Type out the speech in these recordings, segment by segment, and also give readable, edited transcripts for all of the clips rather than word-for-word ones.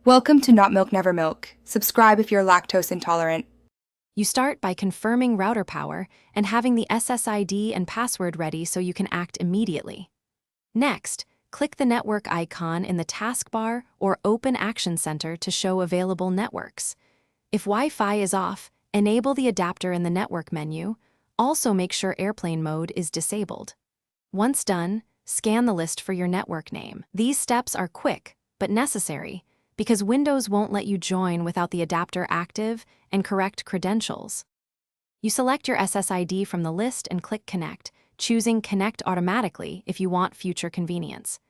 Welcome to Not Milk Never Milk. Subscribe if you're lactose intolerant. You start by confirming router power and having the SSID and password ready so you can act immediately. Next, click the network icon in the taskbar or Open Action Center to show available networks. If Wi-Fi is off, enable the adapter in the network menu. Also make sure airplane mode is disabled. Once done, scan the list for your network name. These steps are quick, but necessary, because Windows won't let you join without the adapter active and correct credentials. You select your SSID from the list and click Connect, choosing Connect automatically if you want future convenience.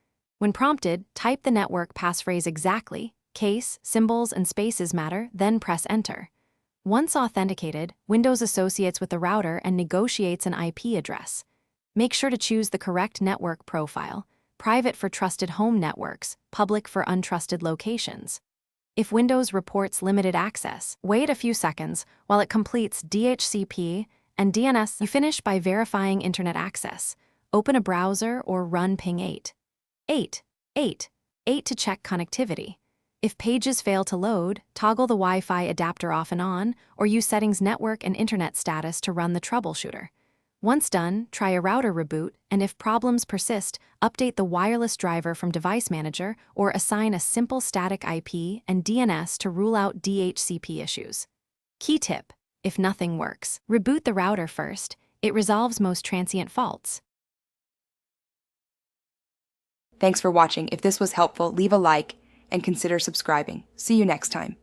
When prompted, type the network passphrase exactly, case, symbols, and spaces matter, then press Enter. Once authenticated, Windows associates with the router and negotiates an IP address. Make sure to choose the correct network profile: private for trusted home networks, public for untrusted locations. If Windows reports limited access, wait a few seconds while it completes DHCP and DNS. You finish by verifying internet access. Open a browser or run ping 8. 8 to check connectivity. If pages fail to load, toggle the Wi-Fi adapter off and on, or use settings network and internet status to run the troubleshooter. Once done, try a router reboot, and if problems persist, update the wireless driver from Device Manager or assign a simple static IP and DNS to rule out DHCP issues. Key tip: if nothing works, reboot the router first. It resolves most transient faults. Thanks for watching. If this was helpful, leave a like and consider subscribing. See you next time.